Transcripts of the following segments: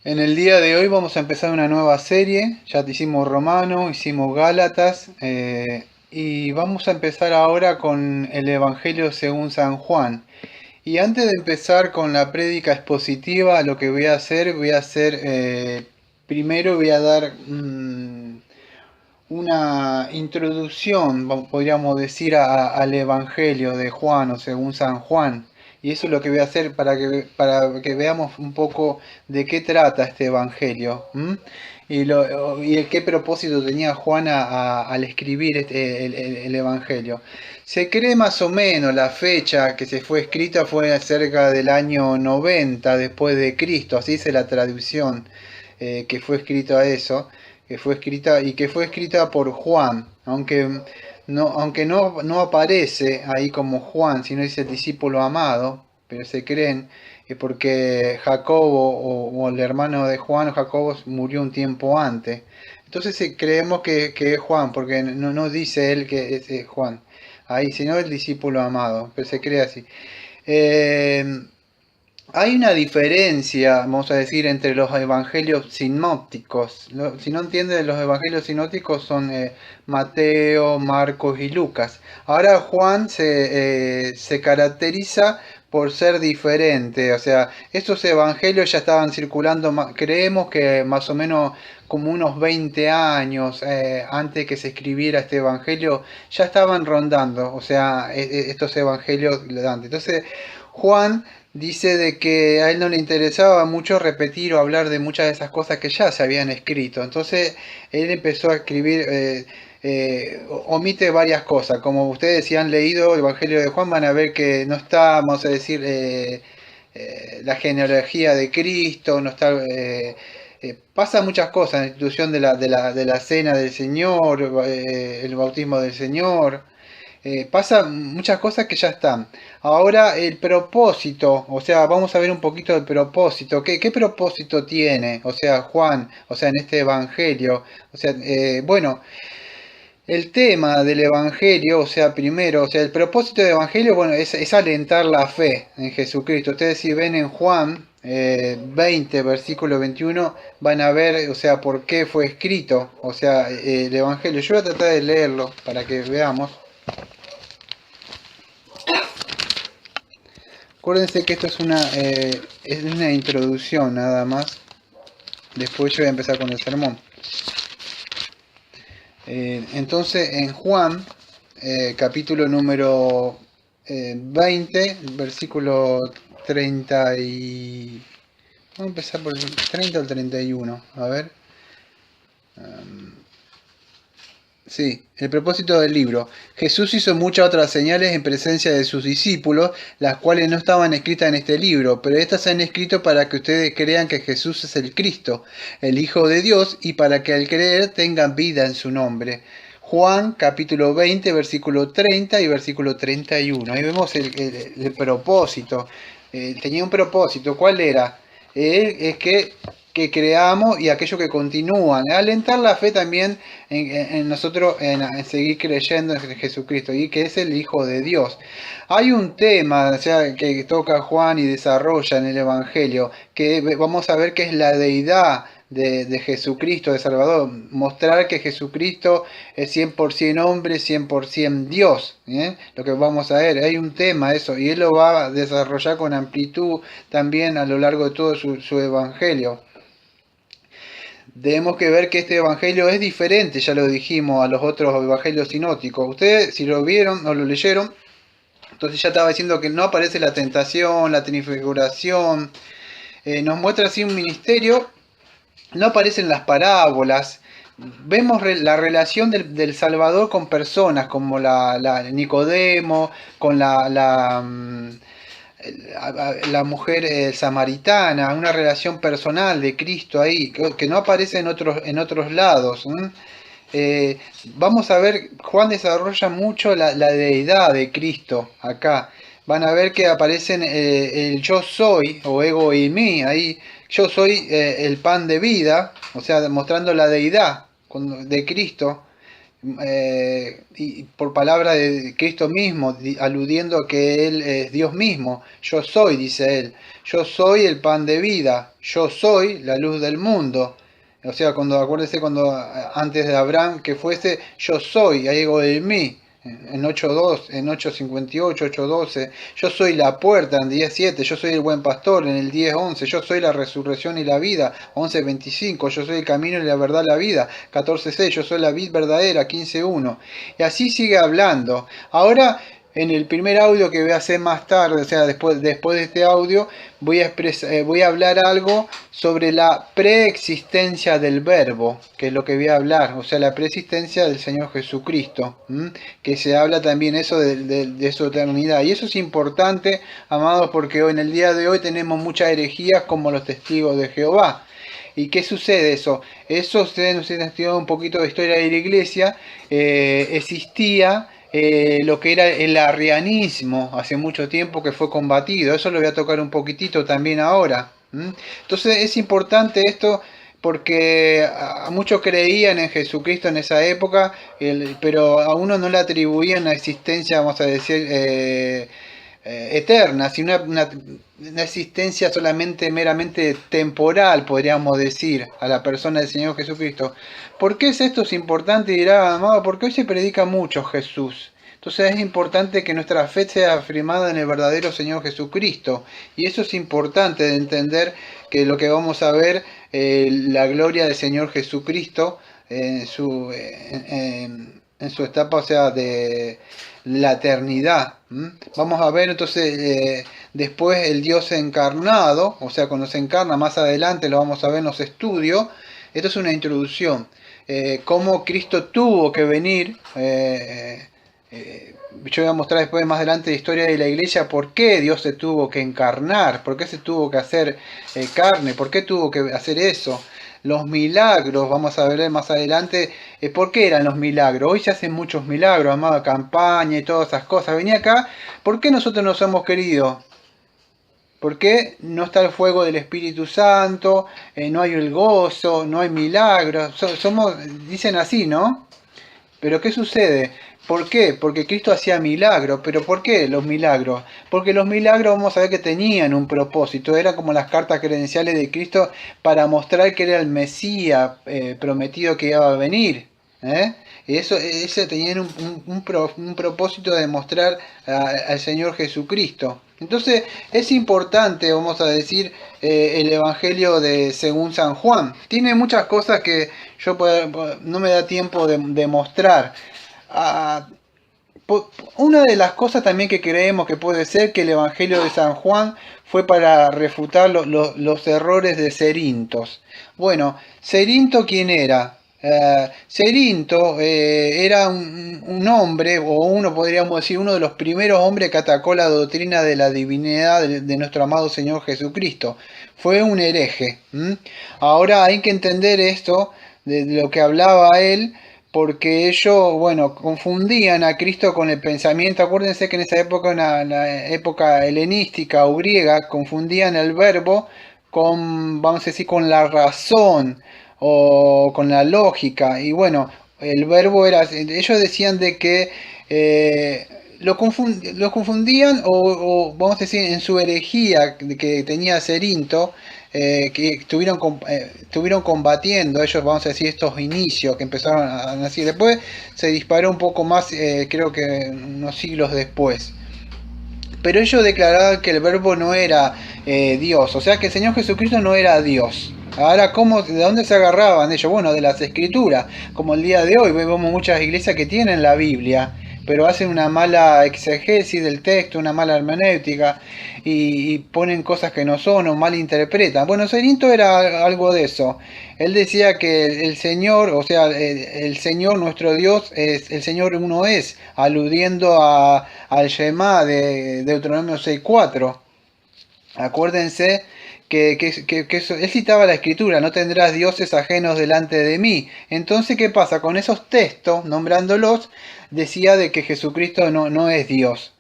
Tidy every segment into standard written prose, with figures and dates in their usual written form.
En el día de hoy vamos a empezar una nueva serie. Ya hicimos Romano, hicimos Gálatas y vamos a empezar ahora con el Evangelio según San Juan. Y antes de empezar con la prédica expositiva, lo que voy a hacer primero voy a dar una introducción, podríamos decir, al Evangelio de Juan o según San Juan. Y eso es lo que voy a hacer para que veamos un poco de qué trata este Evangelio. ¿M? Y qué propósito tenía Juan al escribir el Evangelio. Se cree más o menos la fecha que se fue escrita fue cerca del año 90 después de Cristo, así dice la traducción que fue escrito a eso, que fue escrita por Juan, aunque no aparece ahí como Juan, sino dice el discípulo amado, pero se creen porque Jacobo o el hermano de Juan, Jacobo, murió un tiempo antes. Entonces creemos que es Juan, porque no dice él que es Juan, ahí, sino el discípulo amado, pero se cree así. Eh, Hay una diferencia, vamos a decir, entre los evangelios sinópticos. Si no entienden, los evangelios sinópticos son Mateo, Marcos y Lucas. Ahora Juan se caracteriza por ser diferente. O sea, estos evangelios ya estaban circulando, creemos que más o menos como unos 20 años antes que se escribiera este evangelio, ya estaban rondando. O sea, estos evangelios de Dante. Entonces, Juan dice de que a él no le interesaba mucho repetir o hablar de muchas de esas cosas que ya se habían escrito. Entonces él empezó a escribir, omite varias cosas. Como ustedes si han leído el Evangelio de Juan van a ver que no está, vamos a decir, la genealogía de Cristo, no está... pasa muchas cosas en la institución de la cena del Señor, el bautismo del Señor, pasa muchas cosas que ya están. Ahora el propósito, o sea, vamos a ver un poquito del propósito. ¿Qué propósito tiene? O sea, Juan, o sea, en este evangelio. O sea, bueno, el tema del evangelio, o sea, primero, o sea, el propósito del evangelio, bueno, es alentar la fe en Jesucristo. Ustedes si ven en Juan 20, versículo 21, van a ver, o sea, por qué fue escrito, o sea, el evangelio. Yo voy a tratar de leerlo para que veamos. Acuérdense que esto es una introducción nada más. Después yo voy a empezar con el sermón. Entonces, en Juan, capítulo número 20, versículo 30 y... Vamos a empezar por el 30 al 31. A ver. Sí, el propósito del libro. Jesús hizo muchas otras señales en presencia de sus discípulos, las cuales no estaban escritas en este libro, pero estas se han escrito para que ustedes crean que Jesús es el Cristo, el Hijo de Dios, y para que al creer tengan vida en su nombre. Juan capítulo 20, versículo 30 y versículo 31. Ahí vemos el propósito. Tenía un propósito. ¿Cuál era? Es que creamos y aquellos que continúan. Alentar la fe también en nosotros, en seguir creyendo en Jesucristo y que es el Hijo de Dios. Hay un tema, o sea, que toca Juan y desarrolla en el Evangelio, que vamos a ver que es la deidad de Jesucristo, de Salvador. Mostrar que Jesucristo es 100% hombre, 100% Dios. Lo que vamos a ver, hay un tema eso, y él lo va a desarrollar con amplitud también a lo largo de todo su Evangelio. Tenemos que ver que este evangelio es diferente, ya lo dijimos, a los otros evangelios sinóticos. Ustedes, si lo vieron o lo leyeron, entonces ya estaba diciendo que no aparece la tentación, la transfiguración. Nos muestra así un ministerio, no aparecen las parábolas. Vemos la relación del Salvador con personas, como la Nicodemo, con la mujer samaritana, una relación personal de Cristo ahí, que no aparece en otros lados. Vamos a ver, Juan desarrolla mucho la deidad de Cristo acá. Van a ver que aparecen el yo soy o ego y mí, ahí yo soy el pan de vida, o sea, mostrando la deidad de Cristo. y por palabra de Cristo mismo, aludiendo a que Él es Dios mismo. Yo soy, dice Él, yo soy el pan de vida, yo soy la luz del mundo. O sea, acuérdese cuando antes de Abraham que fuese, yo soy, ahí digo el mí. En 8.2, en 8.58, 8.12, yo soy la puerta, en 10.7, yo soy el buen pastor, en el 10.11, yo soy la resurrección y la vida, 11.25, yo soy el camino y la verdad, la vida, 14.6, yo soy la vid verdadera, 15.1, y así sigue hablando. Ahora, en el primer audio que voy a hacer más tarde, o sea, después de este audio, voy a hablar algo sobre la preexistencia del verbo, que es lo que voy a hablar, o sea, la preexistencia del Señor Jesucristo, que se habla también eso de su eternidad. Y eso es importante, amados, porque hoy, en el día de hoy tenemos muchas herejías como los testigos de Jehová. ¿Y qué sucede eso? Eso, ustedes nos han estudiado un poquito de historia de la iglesia, existía lo que era el arrianismo hace mucho tiempo que fue combatido. Eso lo voy a tocar un poquitito también ahora. Entonces es importante esto porque muchos creían en Jesucristo en esa época, pero a uno no le atribuían la existencia, vamos a decir, eterna, sino una existencia solamente meramente temporal, podríamos decir, a la persona del Señor Jesucristo. ¿Por qué es esto importante? Y dirá, amado, porque hoy se predica mucho Jesús. Entonces es importante que nuestra fe sea afirmada en el verdadero Señor Jesucristo. Y eso es importante de entender, que lo que vamos a ver, la gloria del Señor Jesucristo en su etapa, o sea, de la eternidad. Vamos a ver entonces después el Dios encarnado, o sea, cuando se encarna más adelante, lo vamos a ver en los estudios. Esto es una introducción. Cómo Cristo tuvo que venir. Yo voy a mostrar después más adelante la historia de la iglesia, por qué Dios se tuvo que encarnar, por qué se tuvo que hacer carne, por qué tuvo que hacer eso. Los milagros, vamos a ver más adelante, ¿por qué eran los milagros? Hoy se hacen muchos milagros, amada, campaña y todas esas cosas. Venía acá, ¿por qué nosotros nos hemos querido? ¿Por qué no está el fuego del Espíritu Santo? No hay el gozo, no hay milagros. Dicen así, ¿no? Pero ¿qué sucede? ¿Por qué? Porque Cristo hacía milagros. ¿Pero por qué los milagros? Porque los milagros, vamos a ver que tenían un propósito. Eran como las cartas credenciales de Cristo para mostrar que era el Mesías prometido que iba a venir. Y eso tenía un propósito de mostrar al Señor Jesucristo. Entonces es importante, vamos a decir, el Evangelio de según San Juan. Tiene muchas cosas que no me da tiempo de mostrar. Una de las cosas también que creemos que puede ser que el Evangelio de San Juan fue para refutar los errores de Cerintos. Bueno, ¿Cerinto quién era? Cerinto era un hombre, o uno podríamos decir, uno de los primeros hombres que atacó la doctrina de la divinidad de nuestro amado Señor Jesucristo. Fue un hereje. Ahora hay que entender esto, de lo que hablaba él, porque ellos, bueno, confundían a Cristo con el pensamiento. Acuérdense que en esa época, en la época helenística o griega, confundían el verbo con, vamos a decir, con la razón o con la lógica. Y bueno, el verbo era, ellos decían de que lo confundían, o vamos a decir, en su herejía que tenía Cerinto, que estuvieron combatiendo ellos, vamos a decir, estos inicios que empezaron a nacer. Después se disparó un poco más, creo que unos siglos después. Pero ellos declaraban que el verbo no era Dios, o sea que el Señor Jesucristo no era Dios. Ahora, ¿de dónde se agarraban ellos? Bueno, de las escrituras. Como el día de hoy vemos muchas iglesias que tienen la Biblia, pero hacen una mala exegesis del texto, una mala hermenéutica, y ponen cosas que no son o malinterpretan. Bueno, Cerinto era algo de eso. Él decía que el Señor, o sea, el Señor, nuestro Dios, el Señor uno es, aludiendo al Shema de Deuteronomio 6.4. Acuérdense que él citaba la escritura, no tendrás dioses ajenos delante de mí. Entonces, ¿qué pasa? Con esos textos, nombrándolos, decía de que Jesucristo no es Dios.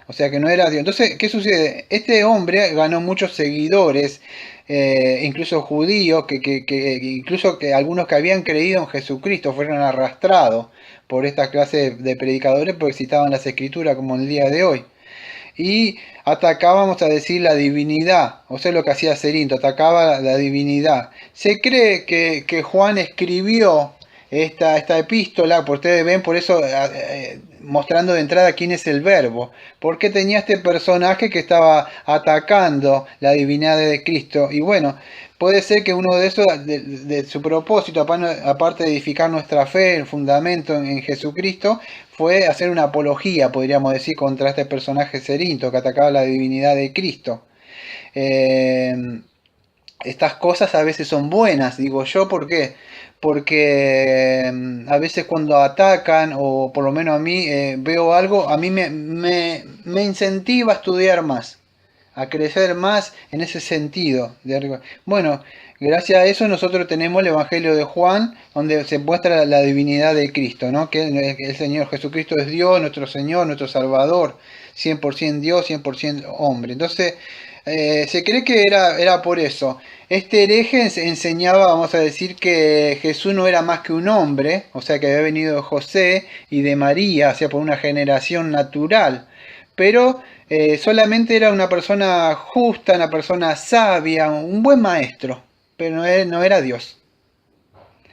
O sea que no era Dios. Entonces, ¿qué sucede? Este hombre ganó muchos seguidores, incluso judíos, incluso que algunos que habían creído en Jesucristo fueron arrastrados por esta clase de predicadores porque citaban las escrituras como en el día de hoy. Y atacaba, vamos a decir, la divinidad, o sea, lo que hacía Cerinto, atacaba la divinidad. Se cree que Juan escribió esta epístola, por ustedes ven, por eso mostrando de entrada quién es el verbo, porque tenía este personaje que estaba atacando la divinidad de Cristo, y bueno, puede ser que uno de esos, de su propósito, aparte de edificar nuestra fe, el fundamento en Jesucristo, fue hacer una apología, podríamos decir, contra este personaje Cerinto que atacaba la divinidad de Cristo. Eh, Estas cosas a veces son buenas, digo yo, ¿por qué? Porque a veces cuando atacan, o por lo menos a mí veo algo, a mí me incentiva a estudiar más, a crecer más en ese sentido. Bueno, gracias a eso nosotros tenemos el Evangelio de Juan, donde se muestra la divinidad de Cristo, ¿no? Que el Señor Jesucristo es Dios, nuestro Señor, nuestro Salvador, 100% Dios, 100% hombre. Entonces, se cree que era por eso. Este hereje enseñaba, vamos a decir, que Jesús no era más que un hombre, o sea que había venido de José y de María, o sea, por una generación natural, pero solamente era una persona justa, una persona sabia, un buen maestro, pero no era Dios.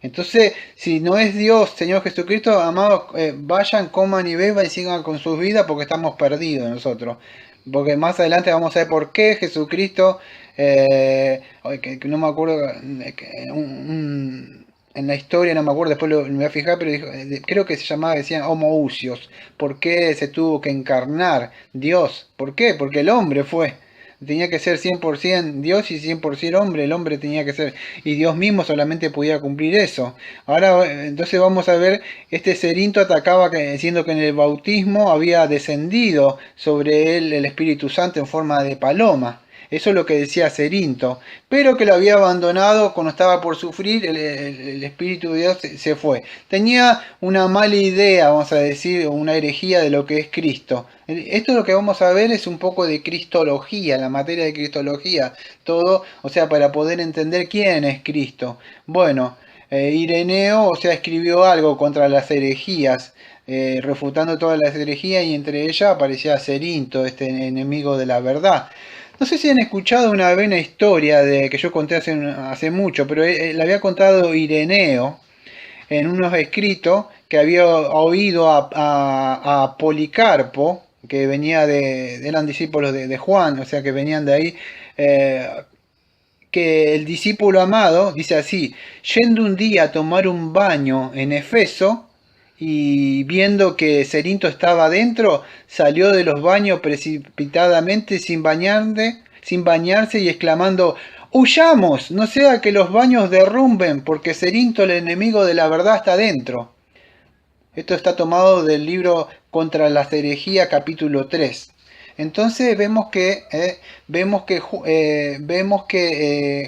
Entonces, si no es Dios, Señor Jesucristo, amados, vayan, coman y beban y sigan con sus vidas porque estamos perdidos nosotros. Porque más adelante vamos a ver por qué Jesucristo, que no me acuerdo, en la historia, no me acuerdo, después me voy a fijar, pero creo que se llamaba, decían homoousios. ¿Por qué se tuvo que encarnar Dios? ¿Por qué? Porque el hombre fue. Tenía que ser 100% Dios y 100% hombre, el hombre tenía que ser, y Dios mismo solamente podía cumplir eso. Ahora, entonces vamos a ver, este Cerinto atacaba diciendo que en el bautismo había descendido sobre él el Espíritu Santo en forma de paloma. Eso es lo que decía Cerinto, pero que lo había abandonado cuando estaba por sufrir, el Espíritu de Dios se fue. Tenía una mala idea, vamos a decir, una herejía de lo que es Cristo. Esto lo que vamos a ver es un poco de cristología, la materia de cristología, todo, o sea, para poder entender quién es Cristo. Bueno, Ireneo, o sea, escribió algo contra las herejías, refutando todas las herejías, y entre ellas aparecía Cerinto, este enemigo de la verdad. No sé si han escuchado una vez una historia de que yo conté hace mucho, pero la había contado Ireneo en unos escritos que había oído a Policarpo, que venía eran discípulos de Juan, o sea que venían de ahí, eh, que el discípulo amado, dice así, yendo un día a tomar un baño en Efeso, y viendo que Cerinto estaba adentro, salió de los baños precipitadamente sin bañarse y exclamando, huyamos, no sea que los baños derrumben, porque Cerinto, el enemigo de la verdad, está adentro. Esto está tomado del libro Contra las herejías, capítulo 3. Entonces vemos que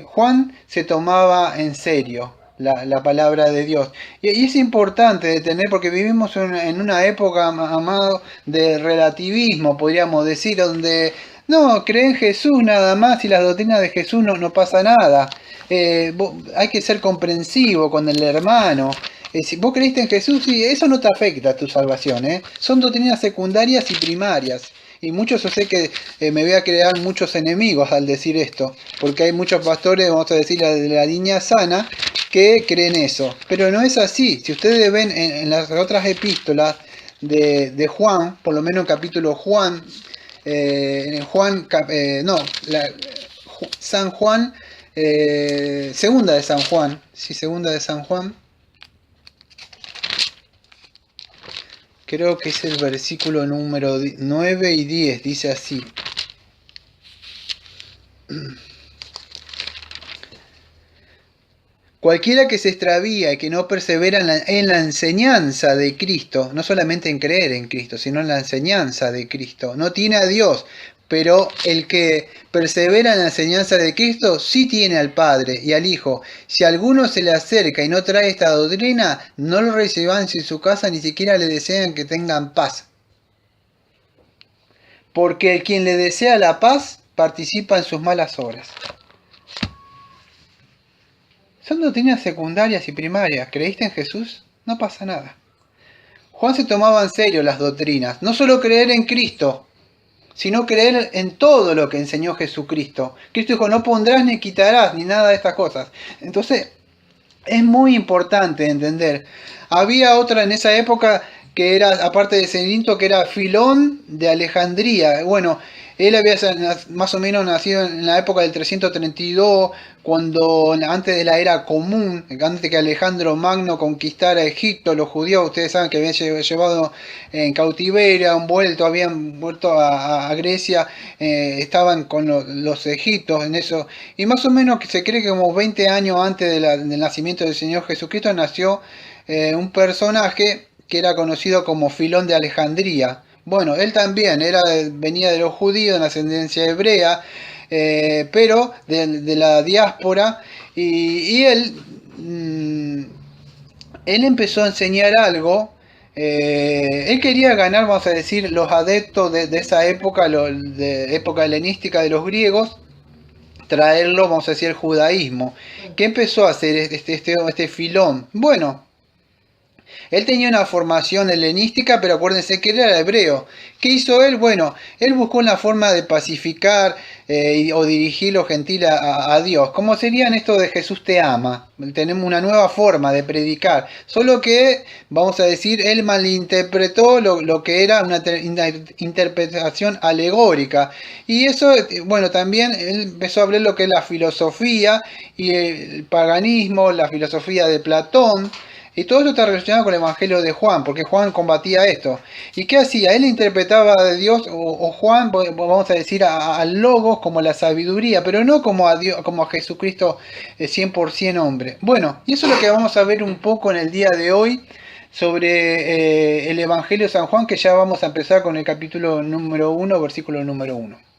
Juan se tomaba en serio la palabra de Dios. Y es importante detener porque vivimos en una época, amado, de relativismo, podríamos decir, donde no, cree en Jesús nada más y las doctrinas de Jesús no pasa nada. Hay que ser comprensivo con el hermano. Si vos creíste en Jesús, sí, eso no te afecta a tu salvación, ¿eh? Son doctrinas secundarias y primarias. Y muchos, yo sé que me voy a crear muchos enemigos al decir esto, porque hay muchos pastores, vamos a decir, de la línea sana, que creen eso. Pero no es así. Si ustedes ven en las otras epístolas de Juan, por lo menos en capítulo Juan, en Juan, no, San Juan, segunda de San Juan, sí, segunda de San Juan, creo que es el versículo número 9 y 10, dice así. Cualquiera que se extravía y que no persevera en la enseñanza de Cristo, no solamente en creer en Cristo, sino en la enseñanza de Cristo, no tiene a Dios, pero el que persevera en la enseñanza de Cristo sí tiene al Padre y al Hijo. Si alguno se le acerca y no trae esta doctrina, no lo reciban en su casa, ni siquiera le desean que tengan paz. porque el quien le desea la paz participa en sus malas obras. Son doctrinas secundarias y primarias. ¿Creíste en Jesús? No pasa nada. Juan se tomaba en serio las doctrinas. No solo creer en Cristo, sino creer en todo lo que enseñó Jesucristo. Cristo dijo, no pondrás ni quitarás ni nada de estas cosas. Entonces, es muy importante entender. Había otra en esa época que era, aparte de Celinto, que era Filón de Alejandría. Bueno, él había más o menos nacido en la época del 332, cuando antes de la era común, antes de que Alejandro Magno conquistara Egipto, los judíos, ustedes saben que habían llevado en cautiverio, habían vuelto a Grecia, estaban con los egipcios en eso, y más o menos se cree que como 20 años antes del nacimiento del Señor Jesucristo nació un personaje que era conocido como Filón de Alejandría. Bueno, él también venía de los judíos, de ascendencia hebrea, pero de la diáspora, y él empezó a enseñar algo. Él quería ganar, vamos a decir, los adeptos de esa época, de época helenística de los griegos, traerlo, vamos a decir, el judaísmo. ¿Qué empezó a hacer este Filón? Bueno, él tenía una formación helenística, pero acuérdense que él era hebreo. ¿Qué hizo él? Bueno, él buscó una forma de pacificar o dirigir los gentiles a Dios. ¿Cómo serían esto de Jesús te ama? Tenemos una nueva forma de predicar. Solo que, vamos a decir, él malinterpretó lo que era una interpretación alegórica. Y eso, bueno, también él empezó a hablar lo que es la filosofía y el paganismo, la filosofía de Platón. Y todo esto está relacionado con el Evangelio de Juan, porque Juan combatía esto. ¿Y qué hacía? Él interpretaba a Dios, o Juan, vamos a decir, al Logos como la sabiduría, pero no como a Dios, como a Jesucristo 100% hombre. Bueno, y eso es lo que vamos a ver un poco en el día de hoy sobre el Evangelio de San Juan, que ya vamos a empezar con el capítulo número 1, versículo número 1.